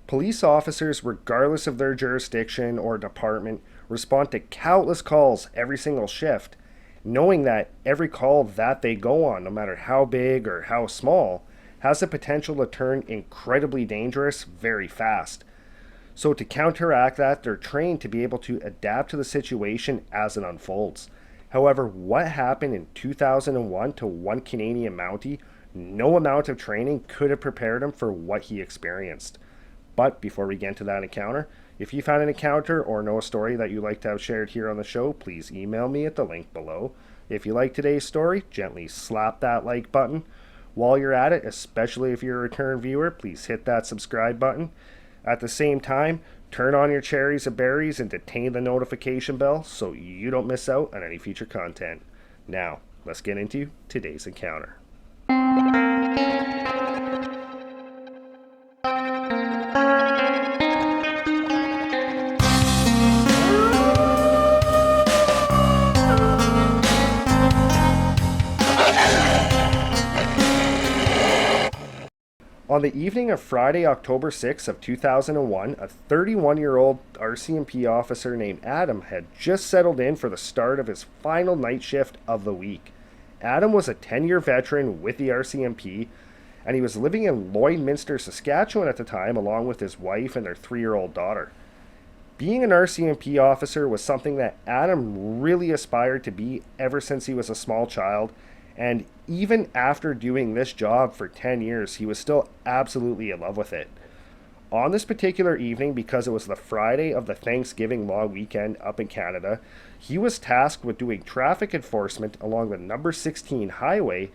Police officers, regardless of their jurisdiction or department, respond to countless calls every single shift, knowing that every call that they go on, no matter how big or how small, has the potential to turn incredibly dangerous very fast. So, to counteract that, they're trained to be able to adapt to the situation as it unfolds. However, what happened in 2001 to one Canadian Mountie, no amount of training could have prepared him for what he experienced. But before we get into that encounter, if you found an encounter or know a story that you'd like to have shared here on the show, please email me at the link below. If you like today's story, gently slap that like button. While you're at it, especially if you're a return viewer, please hit that subscribe button. At the same time, turn on your cherries and berries and detain the notification bell so you don't miss out on any future content. Now, let's get into today's encounter. On the evening of Friday, October 6th of 2001, a 31-year-old RCMP officer named Adam had just settled in for the start of his final night shift of the week. Adam was a 10-year veteran with the RCMP, and he was living in Lloydminster, Saskatchewan at the time, along with his wife and their 3-year-old daughter. Being an RCMP officer was something that Adam really aspired to be ever since he was a small child, and even after doing this job for 10 years, he was still absolutely in love with it. On this particular evening, because it was the Friday of the Thanksgiving long weekend up in Canada, he was tasked with doing traffic enforcement along the number 16 highway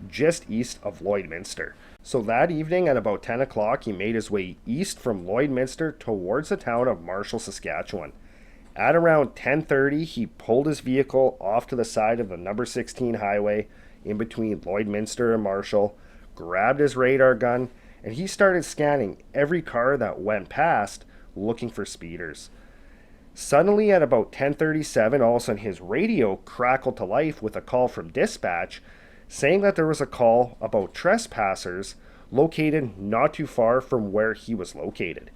just east of Lloydminster. So that evening at about 10 o'clock, he made his way east from Lloydminster towards the town of Marshall, Saskatchewan. At around 10:30, he pulled his vehicle off to the side of the number 16 highway in between Lloydminster and Marshall, grabbed his radar gun, and he started scanning every car that went past looking for speeders. Suddenly at about 10:37, all of a sudden his radio crackled to life with a call from dispatch saying that there was a call about trespassers located not too far from where he was located.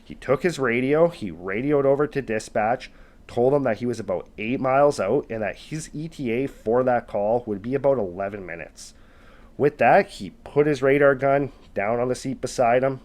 He took his radio, he radioed over to dispatch, told him that he was about 8 miles out and that his ETA for that call would be about 11 minutes. With that, he put his radar gun down on the seat beside him,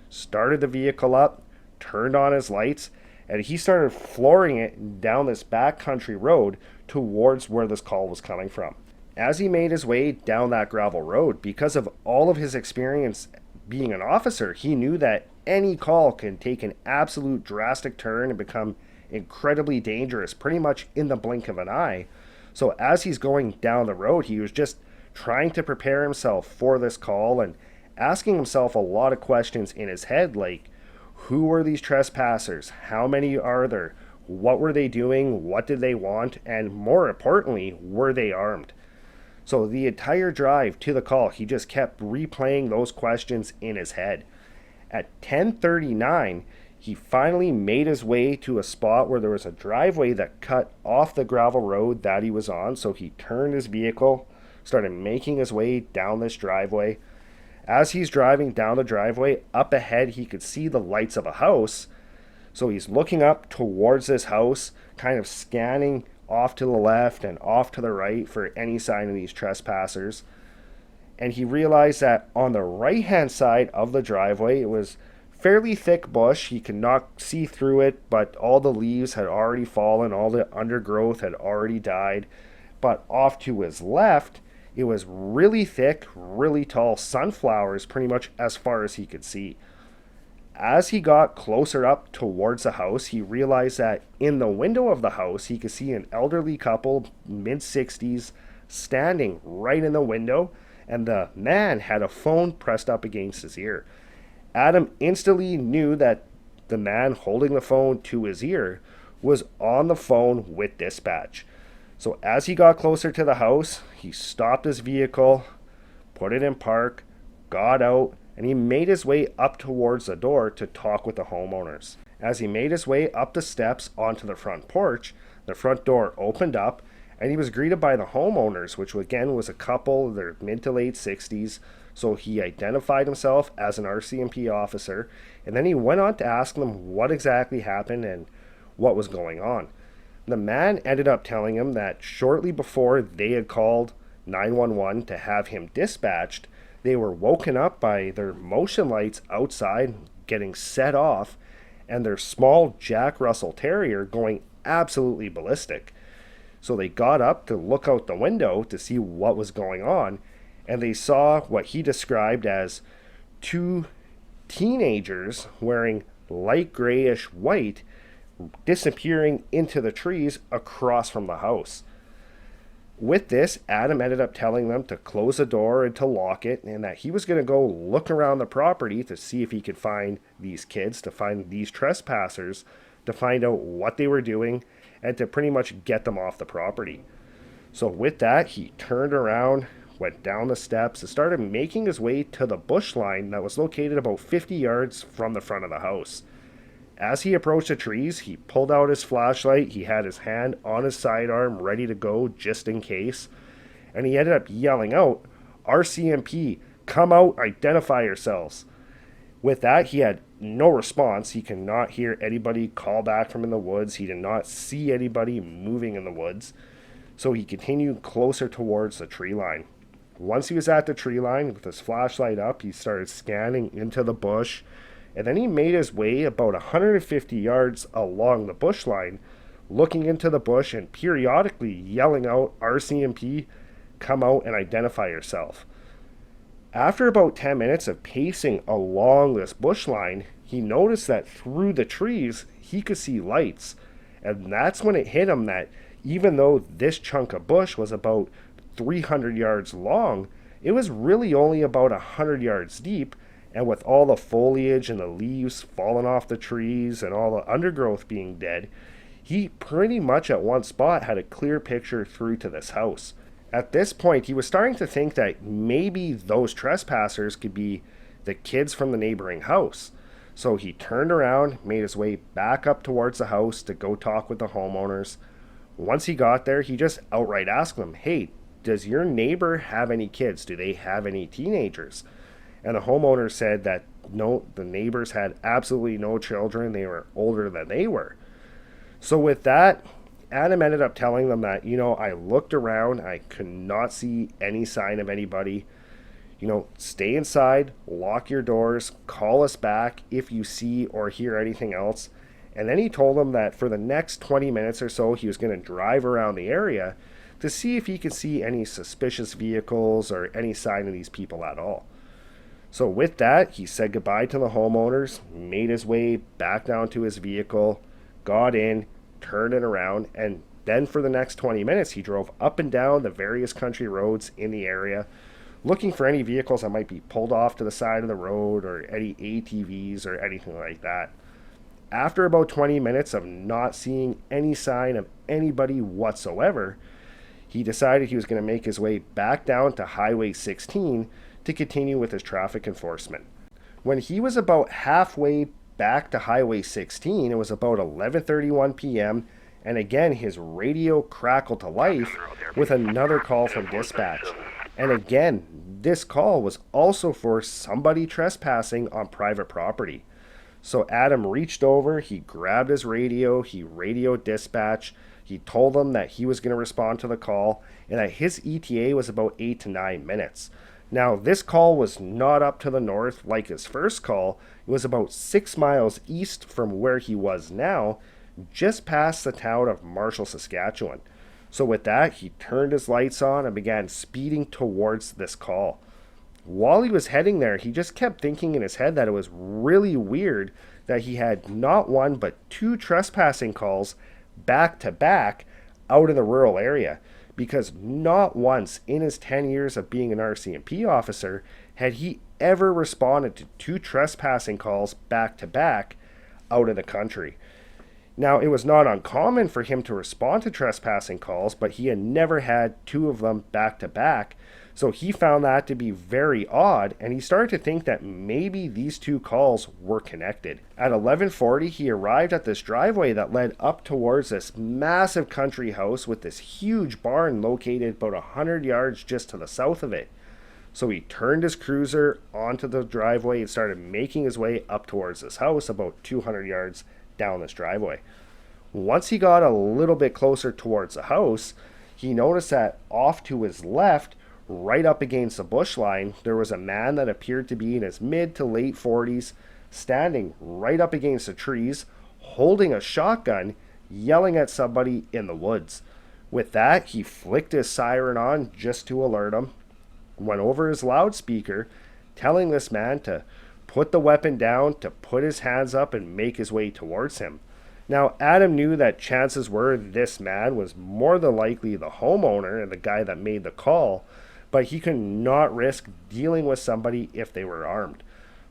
started the vehicle up, turned on his lights, and he started flooring it down this backcountry road towards where this call was coming from. As he made his way down that gravel road, because of all of his experience being an officer, he knew that any call can take an absolute drastic turn and become incredibly dangerous pretty much in the blink of an eye. So as he's going down the road, he was just trying to prepare himself for this call and asking himself a lot of questions in his head, like, who were these trespassers? How many are there? What were they doing? What did they want? And more importantly, were they armed? So the entire drive to the call, he just kept replaying those questions in his head. At 10:39, he finally made his way to a spot where there was a driveway that cut off the gravel road that he was on. So he turned his vehicle, started making his way down this driveway. As he's driving down the driveway, up ahead he could see the lights of a house. So he's looking up towards this house, kind of scanning off to the left and off to the right for any sign of these trespassers. And he realized that on the right hand side of the driveway, it was fairly thick bush. He could not see through it, but all the leaves had already fallen, all the undergrowth had already died. But off to his left, it was really thick, really tall sunflowers pretty much as far as he could see. As he got closer up towards the house, he realized that in the window of the house, he could see an elderly couple, mid-60s, standing right in the window, and the man had a phone pressed up against his ear. Adam instantly knew that the man holding the phone to his ear was on the phone with dispatch. So as he got closer to the house, he stopped his vehicle, put it in park, got out, and he made his way up towards the door to talk with the homeowners. As he made his way up the steps onto the front porch, the front door opened up, and he was greeted by the homeowners, which again was a couple, their mid to late 60s, So he identified himself as an RCMP officer, and then he went on to ask them what exactly happened and what was going on. The man ended up telling him that shortly before they had called 911 to have him dispatched, they were woken up by their motion lights outside getting set off and their small Jack Russell Terrier going absolutely ballistic. So they got up to look out the window to see what was going on, and they saw what he described as two teenagers wearing light grayish white disappearing into the trees across from the house. With this, Adam ended up telling them to close the door and to lock it, and that he was going to go look around the property to see if he could find these kids, to find these trespassers, to find out what they were doing, and to pretty much get them off the property. So with that, he turned around, went down the steps, and started making his way to the bush line that was located about 50 yards from the front of the house. As he approached the trees, he pulled out his flashlight. He had his hand on his sidearm ready to go just in case. And he ended up yelling out, "RCMP, come out, identify yourselves." With that, he had no response. He could not hear anybody call back from in the woods. He did not see anybody moving in the woods. So he continued closer towards the tree line. Once he was at the tree line with his flashlight up, he started scanning into the bush. And then he made his way about 150 yards along the bush line, looking into the bush and periodically yelling out, "RCMP, come out and identify yourself." After about 10 minutes of pacing along this bush line, he noticed that through the trees, he could see lights. And that's when it hit him that even though this chunk of bush was about 300 yards long, it was really only about 100 yards deep. And with all the foliage and the leaves falling off the trees and all the undergrowth being dead, he pretty much at one spot had a clear picture through to this house. At this point, he was starting to think that maybe those trespassers could be the kids from the neighboring house. So he turned around, made his way back up towards the house to go talk with the homeowners. Once he got there, he just outright asked them, "Hey, does your neighbor have any kids? Do they have any teenagers?" And the homeowner said that no, the neighbors had absolutely no children. They were older than they were. So with that, Adam ended up telling them that, I looked around. I could not see any sign of anybody. Stay inside, lock your doors, call us back if you see or hear anything else. And then he told them that for the next 20 minutes or so, he was going to drive around the area to see if he could see any suspicious vehicles or any sign of these people at all. So with that, he said goodbye to the homeowners, made his way back down to his vehicle, got in, turned it around, and then for the next 20 minutes, he drove up and down the various country roads in the area, looking for any vehicles that might be pulled off to the side of the road or any ATVs or anything like that. After about 20 minutes of not seeing any sign of anybody whatsoever, he decided he was going to make his way back down to Highway 16 to continue with his traffic enforcement. When he was about halfway back to Highway 16, it was about 11:31 p.m., and again his radio crackled to life with another call from dispatch. And again, this call was also for somebody trespassing on private property. So Adam reached over, he grabbed his radio, he radioed dispatch, he told them that he was going to respond to the call, and that his ETA was about 8 to 9 minutes. Now, this call was not up to the north like his first call. It was about 6 miles east from where he was now, just past the town of Marshall, Saskatchewan. So with that, he turned his lights on and began speeding towards this call. While he was heading there, he just kept thinking in his head that it was really weird that he had not one but 2 trespassing calls back to back out in the rural area, because not once in his 10 years of being an RCMP officer had he ever responded to 2 trespassing calls back to back out of the country. Now, it was not uncommon for him to respond to trespassing calls, but he had never had 2 of them back to back. So he found that to be very odd, and he started to think that maybe these 2 calls were connected. At 11:40, he arrived at this driveway that led up towards this massive country house with this huge barn located about 100 yards just to the south of it. So he turned his cruiser onto the driveway and started making his way up towards his house about 200 yards down this driveway. Once he got a little bit closer towards the house, he noticed that off to his left, right up against the bush line, there was a man that appeared to be in his mid to late 40s, standing right up against the trees, holding a shotgun, yelling at somebody in the woods. With that, he flicked his siren on just to alert him, went over his loudspeaker, telling this man to put the weapon down, to put his hands up and make his way towards him. Now, Adam knew that chances were this man was more than likely the homeowner and the guy that made the call, but he could not risk dealing with somebody if they were armed.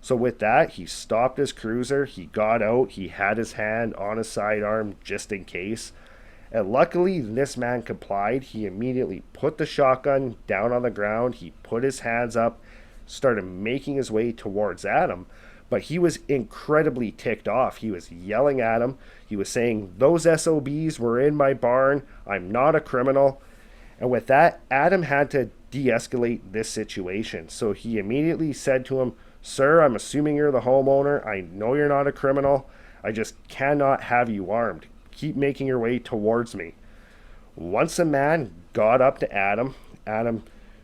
So with that, he stopped his cruiser, he got out, he had his hand on his sidearm just in case. And luckily, this man complied. He immediately put the shotgun down on the ground, he put his hands up, started making his way towards Adam. But he was incredibly ticked off. He was yelling at him. He was saying, "Those SOBs were in my barn. I'm not a criminal." And with that, Adam had to de-escalate this situation. So he immediately said to him, "Sir, I'm assuming you're the homeowner. I know you're not a criminal. I just cannot have you armed. Keep making your way towards me." Once the man got up to Adam, Adam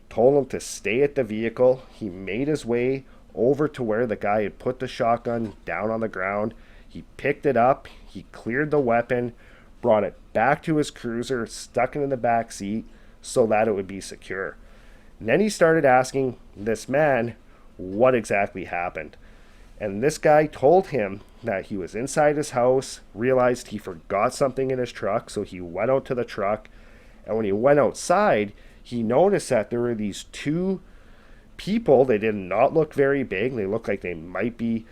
told him to stay at the vehicle. He made his way over to where the guy had put the shotgun down on the ground. He picked it up, he cleared the weapon, brought it back to his cruiser, stuck it in the back seat so that it would be secure. And then he started asking this man what exactly happened. And this guy told him that he was inside his house, realized he forgot something in his truck, so he went out to the truck. And when he went outside, he noticed that there were these two people. They did not look very big. They looked like they might be,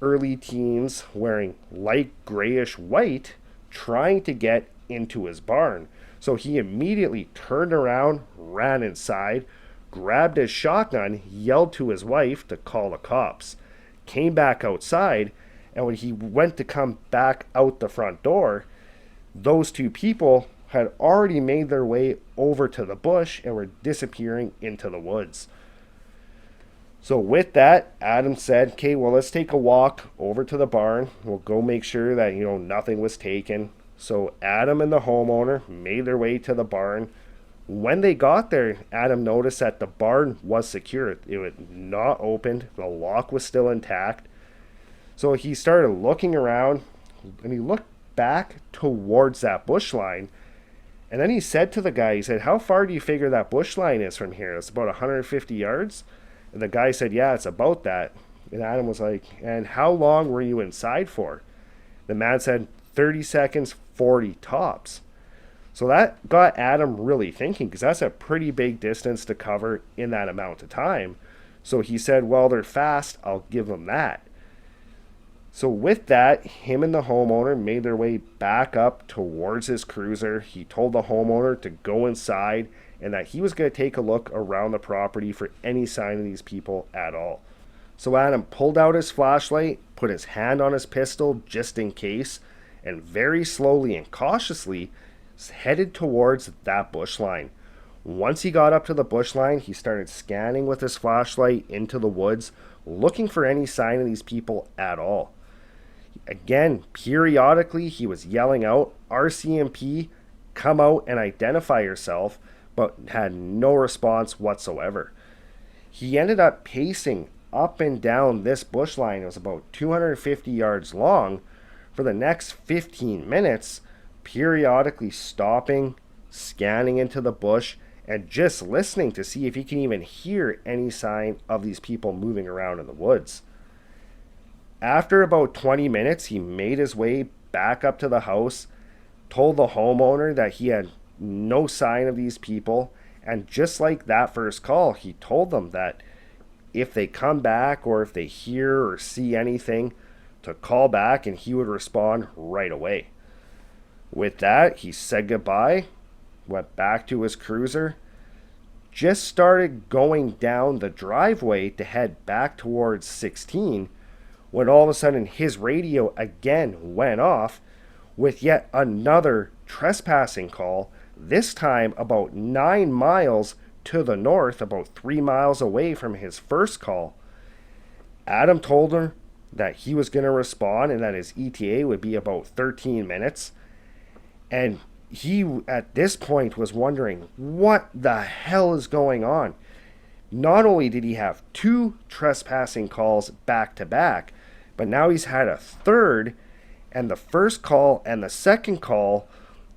early teens, wearing light grayish white, trying to get into his barn. So he immediately turned around, ran inside, grabbed his shotgun, yelled to his wife to call the cops, came back outside, and when he went to come back out the front door, those two people had already made their way over to the bush and were disappearing into the woods. So with that, Adam said, "Okay, well, let's take a walk over to the barn. We'll go make sure that, nothing was taken." So Adam and the homeowner made their way to the barn. When they got there, Adam noticed that the barn was secure. It was not opened. The lock was still intact. So he started looking around, and he looked back towards that bush line. And then he said to the guy, he said, "How far do you figure that bush line is from here?" "It's about 150 yards. And the guy said, "Yeah, it's about that." And Adam was like, "And how long were you inside for?" The man said, 30 seconds, 40 tops. So that got Adam really thinking, because that's a pretty big distance to cover in that amount of time. So he said, "Well, they're fast. I'll give them that." So with that, him and the homeowner made their way back up towards his cruiser. He told the homeowner to go inside and that he was going to take a look around the property for any sign of these people at all. So Adam pulled out his flashlight, put his hand on his pistol just in case, and very slowly and cautiously headed towards that bush line. Once he got up to the bush line, he started scanning with his flashlight into the woods, looking for any sign of these people at all. Again, periodically, he was yelling out, "RCMP, come out and identify yourself," but had no response whatsoever. He ended up pacing up and down this bush line. It was about 250 yards long for the next 15 minutes, periodically stopping, scanning into the bush, and just listening to see if he can even hear any sign of these people moving around in the woods. After about 20 minutes, he made his way back up to the house, told the homeowner that he had no sign of these people, and just like that first call, he told them that if they come back or if they hear or see anything, to call back and he would respond right away. With that, he said goodbye, went back to his cruiser, just started going down the driveway to head back towards 16, when all of a sudden his radio again went off with yet another trespassing call, this time about 9 miles to the north, about 3 miles away from his first call. Adam told her that he was going to respond and that his ETA would be about 13 minutes. And he, at this point, was wondering what the hell is going on. Not only did he have 2 trespassing calls back to back, but now he's had a third, and the first call and the second call,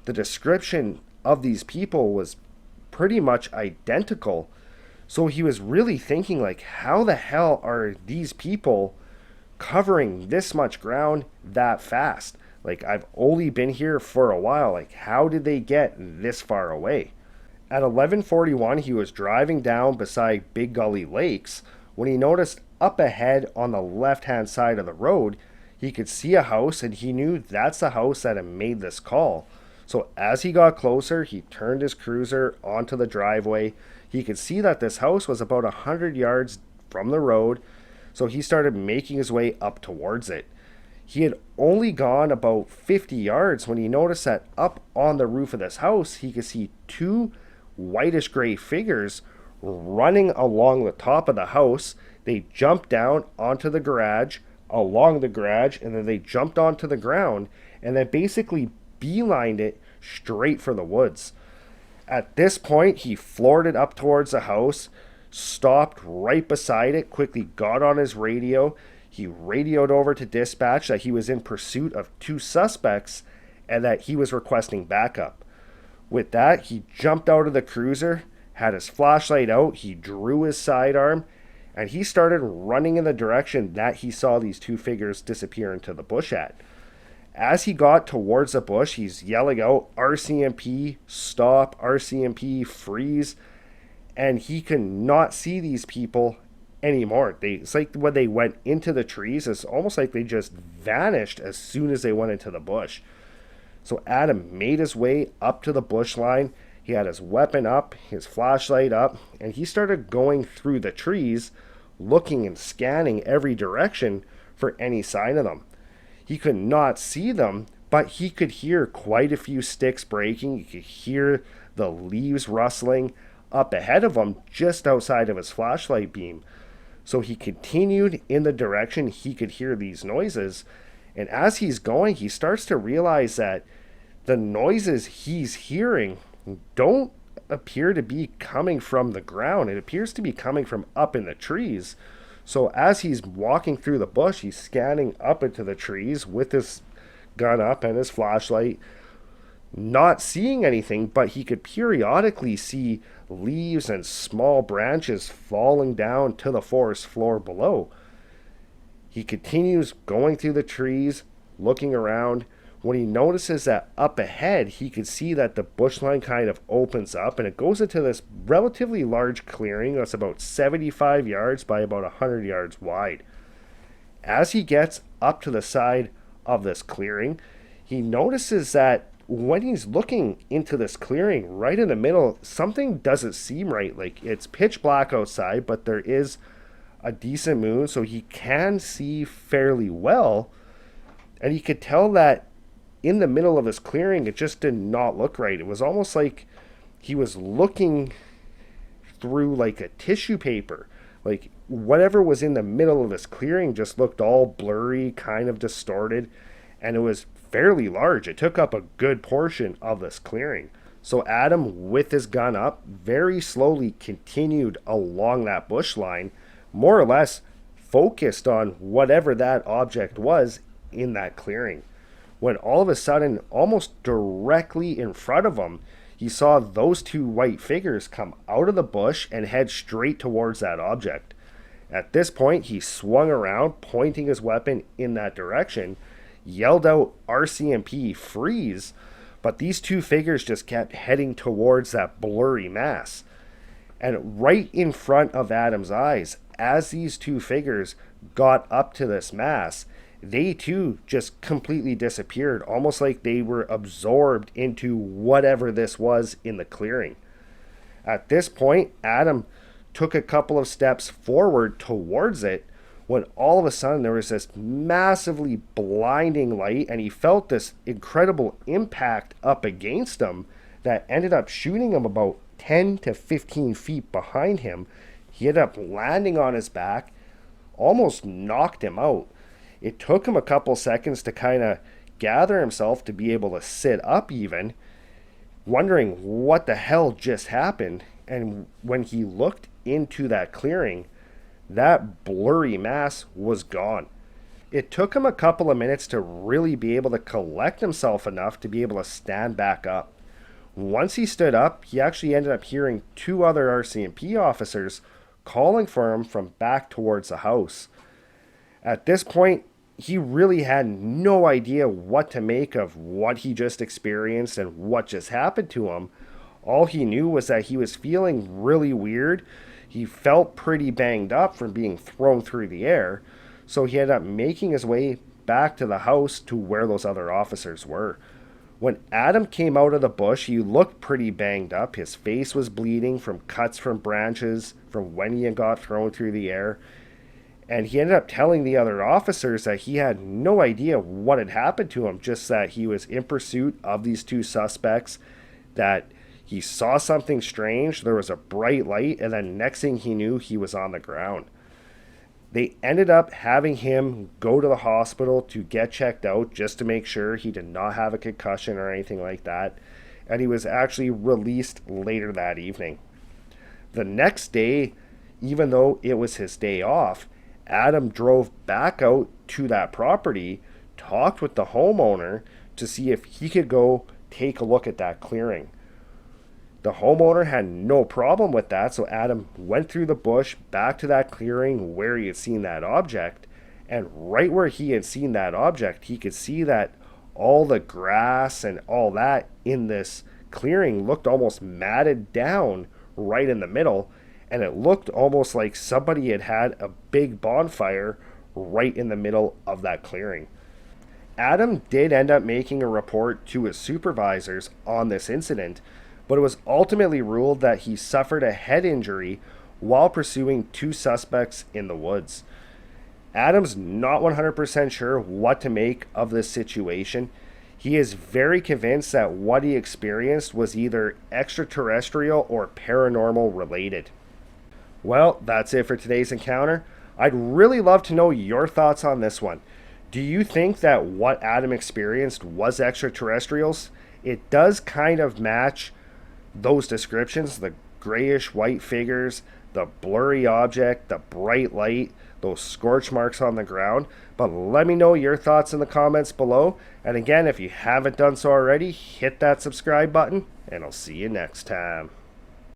the description of these people was pretty much identical. So he was really thinking, like, how the hell are these people covering this much ground that fast? Like, I've only been here for a while. Like, how did they get this far away? At 11:41, he was driving down beside Big Gully Lakes when he noticed up ahead on the left-hand side of the road, he could see a house, and he knew that's the house that had made this call. So as he got closer, he turned his cruiser onto the driveway. He could see that this house was about 100 yards from the road, so he started making his way up towards it. He had only gone about 50 yards when he noticed that up on the roof of this house, he could see 2 whitish gray figures running along the top of the house. They jumped down onto the garage, along the garage, and then they jumped onto the ground, and then basically beelined it straight for the woods. At this point, he floored it up towards the house, stopped right beside it, quickly got on his radio. He radioed over to dispatch that he was in pursuit of 2 suspects and that he was requesting backup. With that, he jumped out of the cruiser, had his flashlight out, he drew his sidearm, and he started running in the direction that he saw these 2 figures disappear into the bush at. As he got towards the bush, he's yelling out, "RCMP, stop, RCMP, freeze," and he could not see these people anymore. It's like when they went into the trees, it's almost like they just vanished as soon as they went into the bush. So Adam made his way up to the bush line. He had his weapon up, his flashlight up, and he started going through the trees, looking and scanning every direction for any sign of them. He could not see them, but he could hear quite a few sticks breaking. He could hear the leaves rustling up ahead of him just outside of his flashlight beam. So he continued in the direction he could hear these noises. And as he's going, he starts to realize that the noises he's hearing don't appear to be coming from the ground. It appears to be coming from up in the trees. So as he's walking through the bush, he's scanning up into the trees with his gun up and his flashlight, not seeing anything, but he could periodically see leaves and small branches falling down to the forest floor below. He continues going through the trees, looking around. When he notices that up ahead, he could see that the bush line kind of opens up and it goes into this relatively large clearing that's about 75 yards by about 100 yards wide. As he gets up to the side of this clearing, he notices that when he's looking into this clearing right in the middle, something doesn't seem right. Like, it's pitch black outside, but there is a decent moon, so he can see fairly well. And he could tell that in the middle of his clearing, it just did not look right. It was almost like he was looking through like a tissue paper. Like, whatever was in the middle of this clearing just looked all blurry, kind of distorted, and it was fairly large. It took up a good portion of this clearing. So Adam, with his gun up, very slowly continued along that bush line, more or less focused on whatever that object was in that clearing. When all of a sudden, almost directly in front of him, he saw those 2 white figures come out of the bush and head straight towards that object. At this point, he swung around, pointing his weapon in that direction, yelled out, "RCMP, freeze," but these 2 figures just kept heading towards that blurry mass. And right in front of Adam's eyes, as these 2 figures got up to this mass, they too just completely disappeared, almost like they were absorbed into whatever this was in the clearing. At this point, Adam took a couple of steps forward towards it when all of a sudden there was this massively blinding light, and he felt this incredible impact up against him that ended up shooting him about 10 to 15 feet behind him. He ended up landing on his back, almost knocked him out. It took him a couple seconds to kind of gather himself to be able to sit up, even wondering what the hell just happened. And when he looked into that clearing, that blurry mass was gone. It took him a couple of minutes to really be able to collect himself enough to be able to stand back up. Once he stood up, he actually ended up hearing two other RCMP officers calling for him from back towards the house. At this point, he really had no idea what to make of what he just experienced and what just happened to him. All he knew was that he was feeling really weird. He felt pretty banged up from being thrown through the air. So he ended up making his way back to the house to where those other officers were. When Adam came out of the bush, he looked pretty banged up. His face was bleeding from cuts from branches from when he had got thrown through the air. And he ended up telling the other officers that he had no idea what had happened to him, just that he was in pursuit of these two suspects, that he saw something strange, there was a bright light, and then next thing he knew, he was on the ground. They ended up having him go to the hospital to get checked out just to make sure he did not have a concussion or anything like that. And he was actually released later that evening. The next day, even though it was his day off, Adam drove back out to that property, talked with the homeowner to see if he could go take a look at that clearing. The homeowner had no problem with that, so Adam went through the bush back to that clearing where he had seen that object. And right where he had seen that object, he could see that all the grass and all that in this clearing looked almost matted down right in the middle. And it looked almost like somebody had had a big bonfire right in the middle of that clearing. Adam did end up making a report to his supervisors on this incident, but it was ultimately ruled that he suffered a head injury while pursuing two suspects in the woods. Adam's not 100% sure what to make of this situation. He is very convinced that what he experienced was either extraterrestrial or paranormal related. Well, that's it for today's encounter. I'd really love to know your thoughts on this one. Do you think that what Adam experienced was extraterrestrials? It does kind of match those descriptions, the grayish white figures, the blurry object, the bright light, those scorch marks on the ground. But let me know your thoughts in the comments below. And again, if you haven't done so already, hit that subscribe button, and I'll see you next time.